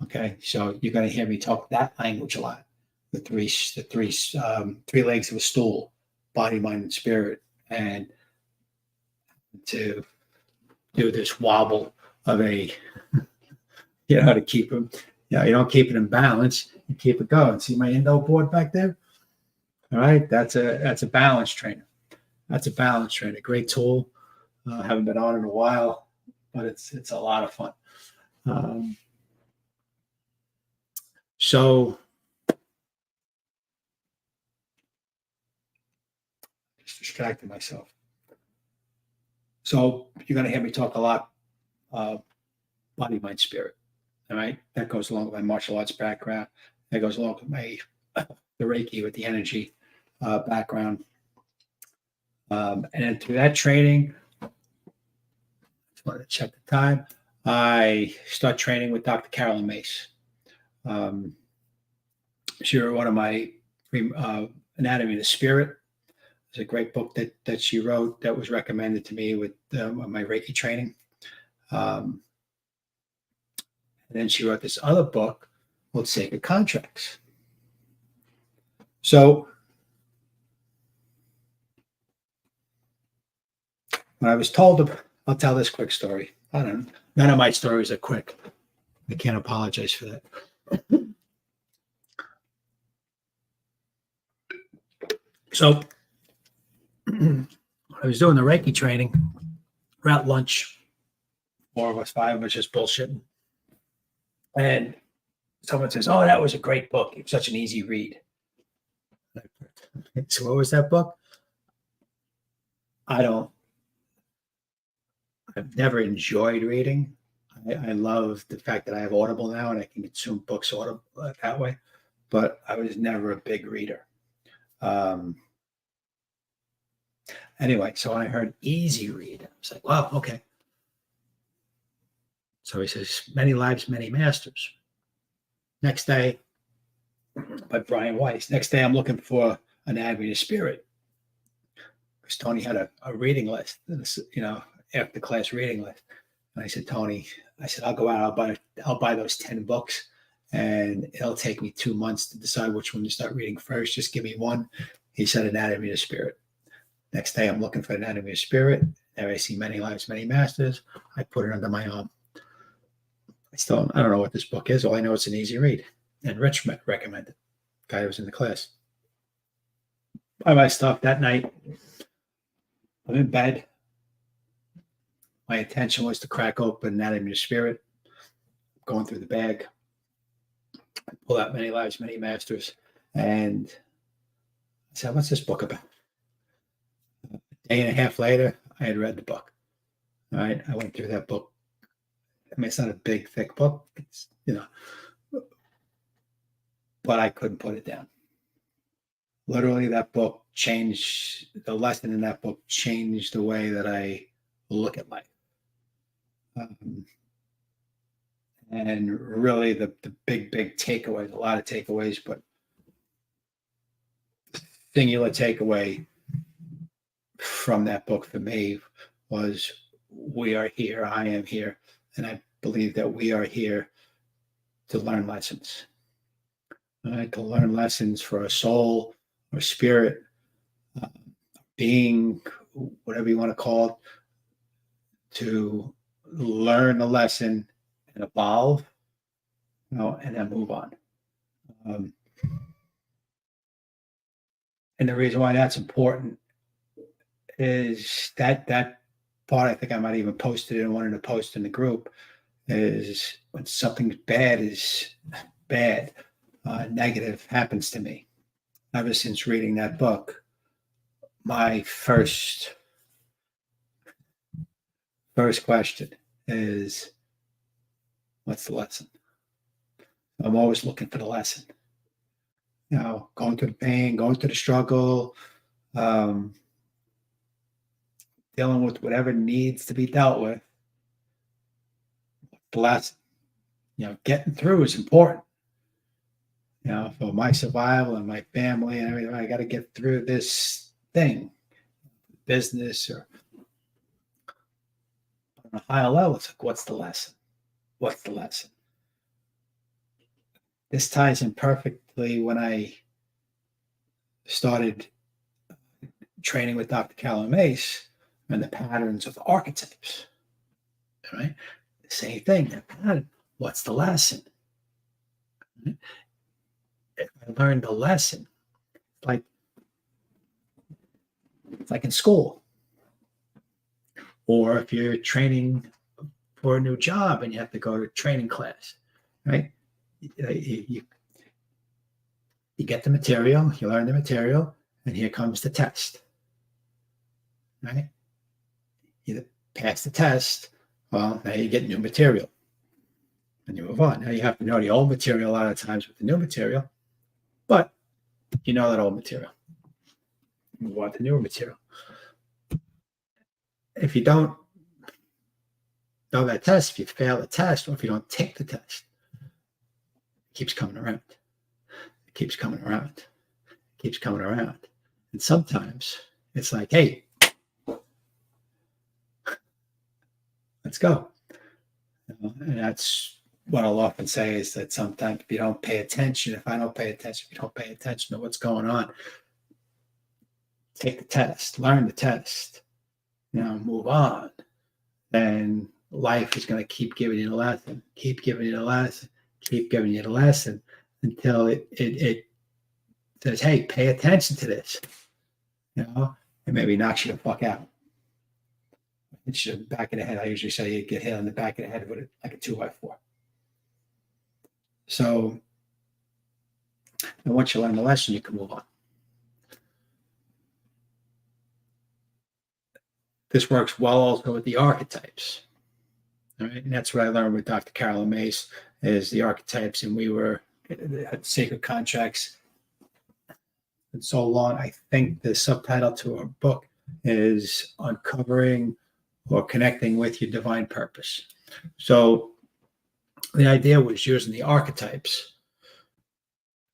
Okay. So you're going to hear me talk that language a lot. The three legs of a stool: body, mind, and spirit. And to do this wobble of to keep them, you don't keep it in balance, you keep it going. See my endo board back there? All right, that's a balance trainer. That's a balance trainer. Great tool. Haven't been on in a while, but it's a lot of fun. So just distracted myself. So you're going to hear me talk a lot, body, mind, spirit. All right, that goes along with my martial arts background. That goes along with my the Reiki, with the energy background. And through that training, just wanted to check the time. I start training with Dr. Carolyn Mace. She wrote one of my Anatomy of the Spirit. It's a great book that she wrote that was recommended to me with my Reiki training. And then she wrote this other book called Sacred Contracts. So when I was told, I'll tell this quick story. I don't know. None of my stories are quick. I can't apologize for that. So when I was doing the Reiki training, we're at lunch, 4 of us, 5 of us just bullshitting. And someone says, "Oh, that was a great book. It was such an easy read." So what was that book? I've never enjoyed reading. I love the fact that I have Audible now and I can consume books Audible that way, but I was never a big reader. Anyway, so when I heard easy read, I was like, wow, okay. So he says, Many Lives, Many Masters. Next day, by Brian Weiss. Next day, I'm looking for Anatomy of the Spirit. Because Tony had a reading list, after class reading list. And I said, Tony, I'll go out, I'll buy those 10 books, and it'll take me 2 months to decide which one to start reading first. Just give me one. He said, Anatomy of the Spirit. Next day, I'm looking for Anatomy of the Spirit. There I see Many Lives, Many Masters. I put it under my arm. I don't know what this book is. All I know it's an easy read. And Rich recommended. Guy who was in the class. Buy my stuff that night. I'm in bed. My intention was to crack open Anatomy of the Spirit. Going through the bag. I pull out Many Lives, Many Masters. And I said, what's this book about? A day and a half later, I had read the book. All right. I went through that book. I mean, it's not a big, thick book. It's, but I couldn't put it down. Literally, that book changed, the lesson in that book changed the way that I look at life. And really the big takeaways, a lot of takeaways, but the singular takeaway from that book for me was we are here, I am here, and I believe that we are here to learn lessons. To learn lessons for a soul or spirit, being, whatever you want to call it, to learn the lesson and evolve, and then move on. And the reason why that's important is that part, I think I might even posted it in one of the posts in the group, is when something bad is bad, negative happens to me. Ever since reading that book, my first question is, what's the lesson? I'm always looking for the lesson. Going through the pain, going through the struggle, dealing with whatever needs to be dealt with. The lesson, getting through is important. For my survival and my family and everything, I got to get through this thing, business, or on a higher level. It's like, what's the lesson? What's the lesson? This ties in perfectly when I started training with Dr. Callum Mace and the patterns of archetypes. Right? The same thing. What's the lesson? If I learned the lesson, it's like in school, or if you're training for a new job and you have to go to training class, right? You get the material, you learn the material, and here comes the test, right? You pass the test, well, now you get new material, and you move on. Now you have to know the old material a lot of times with the new material, but you know that old material. Move on to newer material. If you don't know that test, if you fail the test, or if you don't take the test, it keeps coming around. It keeps coming around. It keeps coming around. And sometimes it's like, hey, let's go. And that's what I'll often say is that sometimes if you don't pay attention, if I don't pay attention, if you don't pay attention to what's going on, take the test, learn the test, move on, then life is going to keep giving you the lesson, keep giving you the lesson, keep giving you the lesson until it says, hey, pay attention to this, and maybe knocks you the fuck out. It's the back of the head. I usually say you get hit on the back of the head with it like a 2x4. So, and once you learn the lesson, you can move on. This works well also with the archetypes. All right. And that's what I learned with Dr. Carolyn Mace is the archetypes. And we were at Sacred Contracts and so long. I think the subtitle to our book is Uncovering or Connecting with Your Divine Purpose. So the idea was using the archetypes,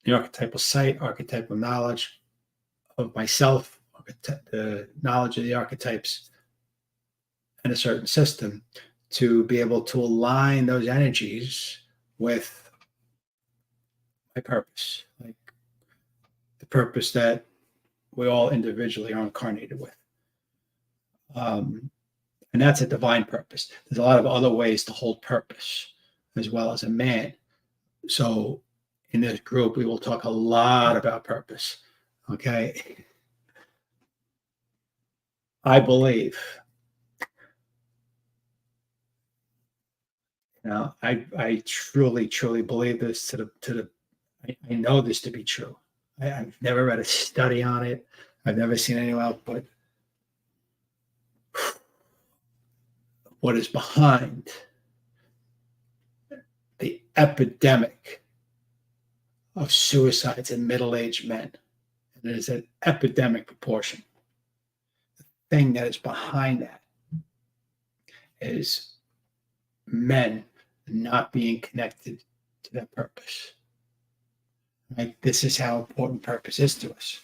the archetypal sight, archetypal knowledge of myself, the knowledge of the archetypes in a certain system to be able to align those energies with my purpose, like the purpose that we all individually are incarnated with. And that's a divine purpose. There's a lot of other ways to hold purpose as well as a man. So in this group, we will talk a lot about purpose. Okay. I believe, I truly, truly believe this I know this to be true. I've never read a study on it. I've never seen anyone else, but what is behind the epidemic of suicides in middle-aged men, and it is an epidemic proportion. The thing that is behind that is men not being connected to their purpose. Right? This is how important purpose is to us.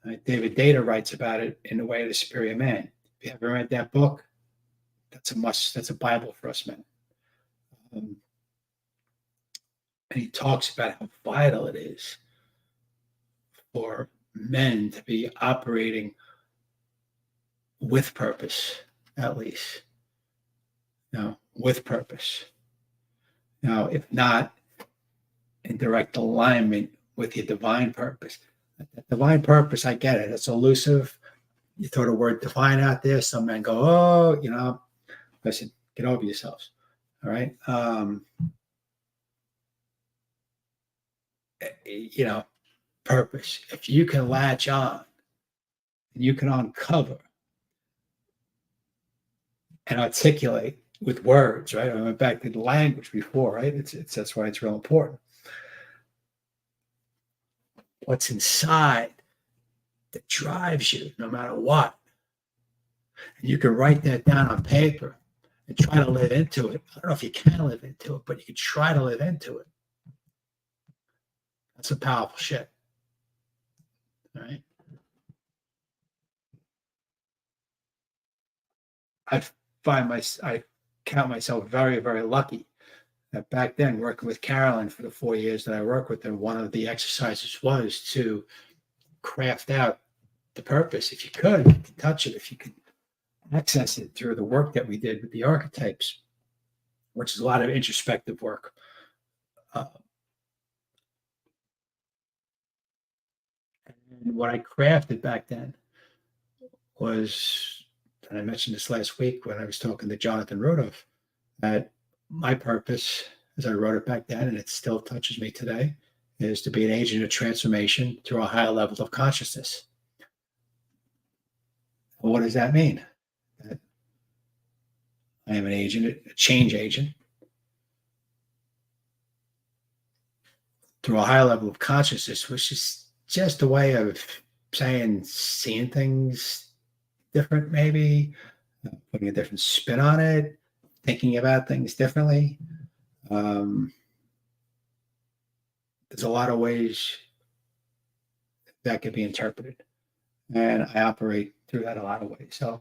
Right? David Data writes about it in The Way of the Superior Man. If you haven't read that book, that's a must. That's a Bible for us men. And he talks about how vital it is for men to be operating with purpose, at least. With purpose. Now, if not, in direct alignment with your divine purpose. That divine purpose, I get it. It's elusive. You throw the word divine out there, some men go, oh, listen, get over yourselves. All right. Purpose. If you can latch on, you can uncover and articulate with words, right? I went back to the language before, right? That's why it's real important. What's inside that drives you no matter what. And you can write that down on paper and try to live into it. I don't know if you can live into it, but you can try to live into it. That's some powerful shit. All right. I count myself very, very lucky that back then, working with Carolyn for the 4 years that I worked with her, one of the exercises was to craft out the purpose. If you could touch it, if you could access it through the work that we did with the archetypes, which is a lot of introspective work. And what I crafted back then was, and I mentioned this last week when I was talking to Jonathan Rudolph, that my purpose, as I wrote it back then, and it still touches me today, is to be an agent of transformation through a higher level of consciousness. Well, what does that mean? That I am an agent, a change agent, through a higher level of consciousness, which is just a way of saying seeing things different, maybe putting a different spin on it, thinking about things differently. There's a lot of ways that could be interpreted, and I operate through that a lot of ways. So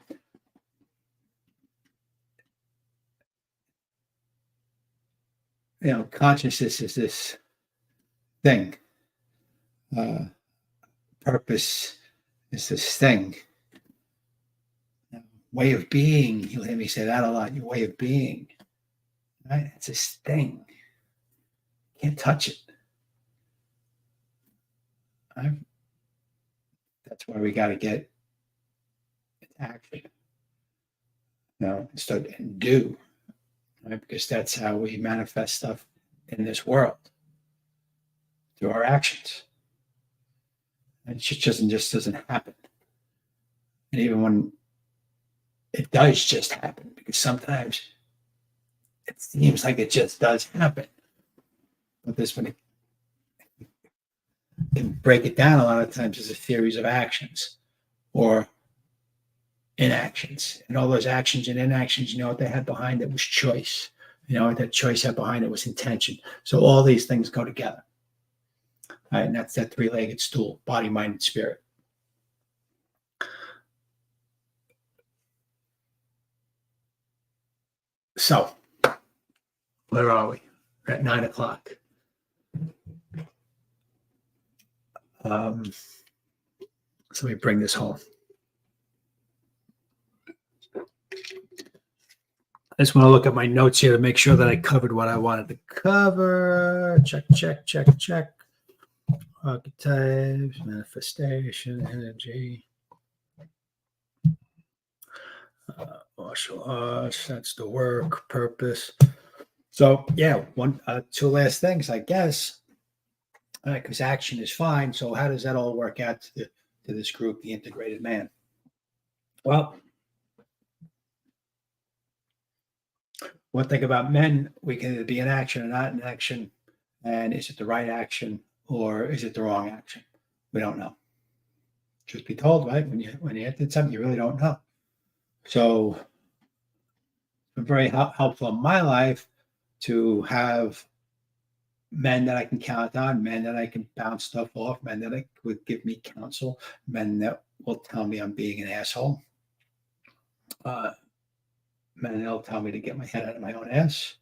consciousness is this thing. Purpose is this thing. Way of being. You'll hear me say that a lot. Your way of being. Right? It's this thing. Can't touch it. Right? That's where we got to get action. Start and do. Right? Because that's how we manifest stuff in this world. Through our actions. It just doesn't happen. And even when it does just happen, because sometimes it seems like it just does happen. But this one, it can break it down a lot of times as a series of actions or inactions. And all those actions and inactions, what they had behind it was choice. What that choice had behind it was intention. So all these things go together. All right, and that's that three-legged stool, body, mind, and spirit. So, where are we? We're at 9 o'clock. So let me bring this home. I just want to look at my notes here to make sure that I covered what I wanted to cover. Check. Archetypes, manifestation, energy. Martial arts, that's the work, purpose. So, two last things, I guess. Because action is fine. So how does that all work out to this group, the integrated man? Well, one thing about men, we can either be in action or not in action. And is it the right action or is it the wrong action? We don't know. Truth be told, right? When you did something, you really don't know. So it's been very helpful in my life to have men that I can count on, men that I can bounce stuff off, men that would give me counsel, men that will tell me I'm being an asshole, men that'll tell me to get my head out of my own ass,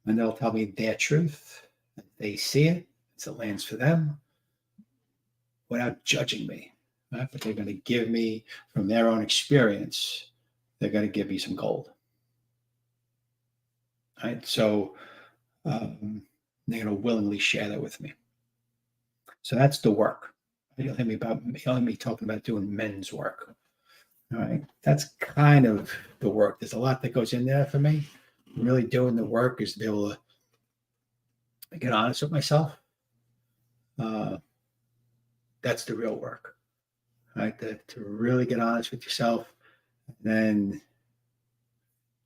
and they'll tell me their truth. They see it, it lands for them, without judging me. Right? But they're going to give me, from their own experience, they're going to give me some gold. Right? So they're going to willingly share that with me. So that's the work. You'll hear me talking about doing men's work. All right. That's kind of the work. There's a lot that goes in there for me. Really doing the work is to be able to get honest with myself. That's the real work. Right? To really get honest with yourself, and then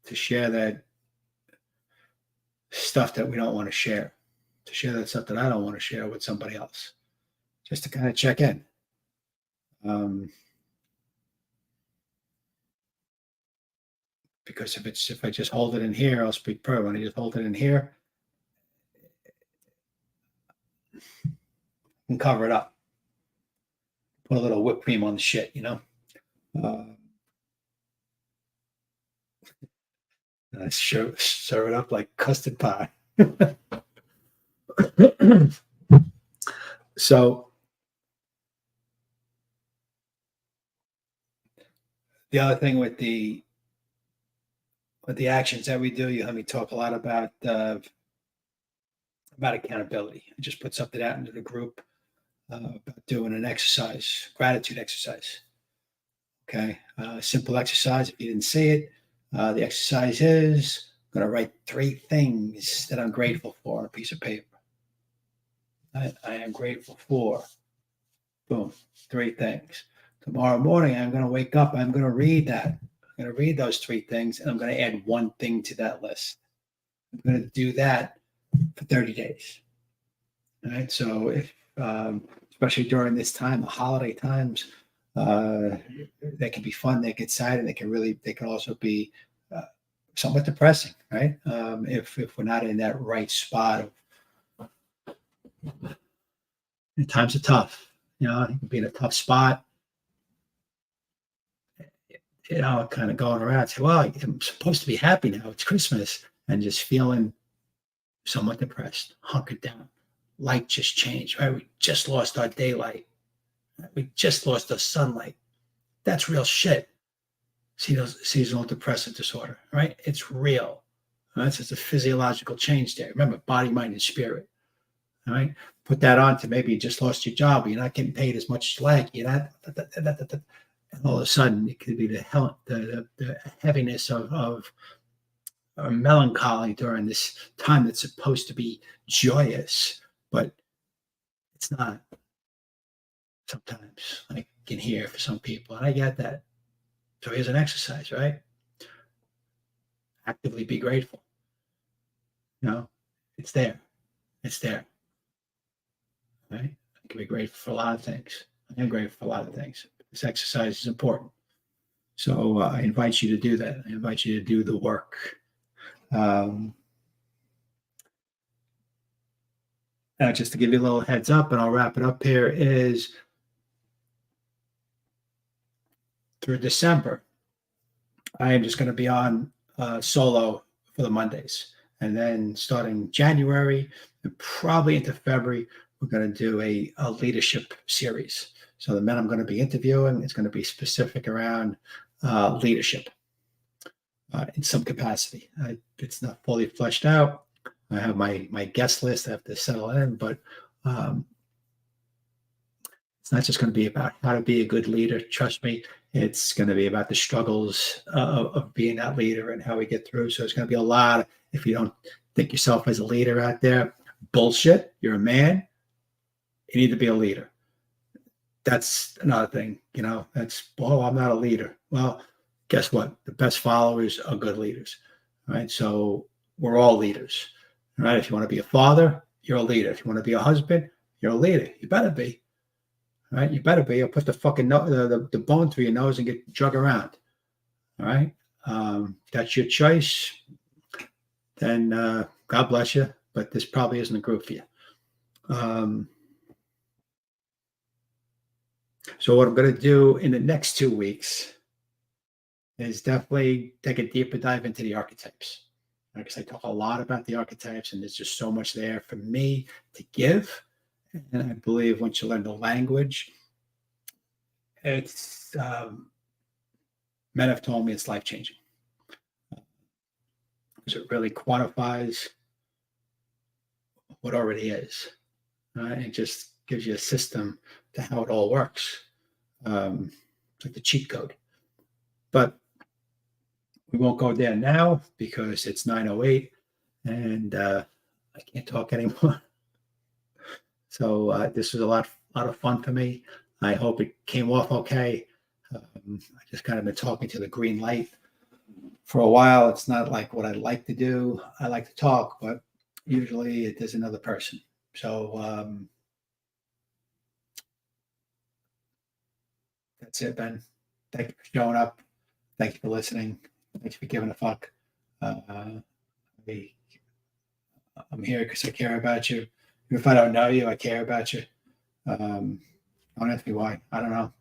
to share that stuff that we don't want to share, to share that stuff that I don't want to share with somebody else, just to kind of check in. Because if I just hold it in here, I'll speak per. When I just hold it in here, I can cover it up. Put a little whipped cream on the shit, I serve it up like custard pie. So the other thing with the actions that we do, you heard me talk a lot about accountability. I just put something out into the group about doing an exercise, gratitude exercise. Okay, simple exercise. If you didn't see it, the exercise is I'm going to write 3 things that I'm grateful for on a piece of paper. I am grateful for, boom, 3 things. Tomorrow morning, I'm going to wake up. I'm going to read that. I'm going to read those 3 things, and I'm going to add 1 thing to that list. I'm going to do that for 30 days. All right. So if, especially during this time, the holiday times, they can be fun. They get excited. They can also be somewhat depressing, right? If we're not in that right spot. Times are tough. You can be in a tough spot. Kind of going around, say, well, I'm supposed to be happy now. It's Christmas, and just feeling somewhat depressed, hunkered down. Light just changed, right? We just lost our daylight. We just lost our sunlight. That's real shit. Seasonal depressive disorder, right? It's real. Right? It's just a physiological change there. Remember, body, mind, and spirit. All right. Put that on to maybe you just lost your job, you're not getting paid as much as you like. You're not, and all of a sudden it could be the heaviness of melancholy during this time that's supposed to be joyous, but it's not sometimes. I can hear for some people, and I get that. So here's an exercise, right? Actively be grateful. You know, it's there. It's there. Right? I can be grateful for a lot of things. I am grateful for a lot of things. This exercise is important. So I invite you to do that. I invite you to do the work. Now, just to give you a little heads up, and I'll wrap it up here, is through December, I am just going to be on solo for the Mondays. And then starting January and probably into February, we're going to do a leadership series. So the men I'm going to be interviewing is going to be specific around leadership in some capacity. It's not fully fleshed out. I have my guest list. I have to settle in, but it's not just going to be about how to be a good leader. Trust me, it's going to be about the struggles of being that leader and how we get through. So it's going to be a lot. If you don't think yourself as a leader out there, bullshit. You're a man. You need to be a leader. That's another thing. I'm not a leader. Well, guess what? The best followers are good leaders. Right. So we're all leaders. Right. If you want to be a father, you're a leader. If you want to be a husband, you're a leader. You better be. Right. You better be. Or put the fucking the bone through your nose and get drug around. All right. That's your choice. Then God bless you. But this probably isn't a group for you. So what I'm going to do in the next 2 weeks is definitely take a deeper dive into the archetypes. Because I talk a lot about the archetypes, and there's just so much there for me to give. And I believe once you learn the language, it's men have told me it's life changing. Because it really quantifies what already is. It just gives you a system to how it all works. It's like the cheat code. But we won't go there now because it's 9:08 and I can't talk anymore. So this was a lot of fun for me. I hope it came off okay. I just kind of been talking to the green light for a while. It's not like what I like to do. I like to talk, but usually it is another person. So that's it, Ben. Thank you for showing up. Thank you for listening. Thanks for giving a fuck. I'm here because I care about you. If I don't know you, I care about you. Don't ask me why. I don't know.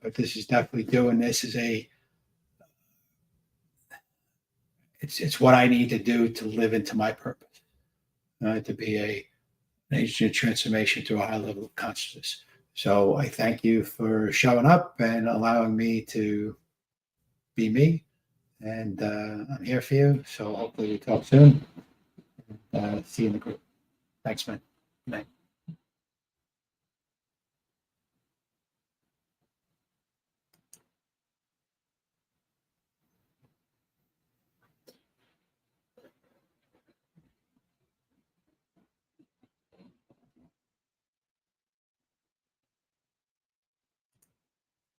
But this is definitely doing this is it's what I need to do to live into my purpose, to be an agent of transformation through a high level of consciousness. So I thank you for showing up and allowing me to be me. And I'm here for you. So hopefully we talk soon. See you in the group. Thanks, man. Good night.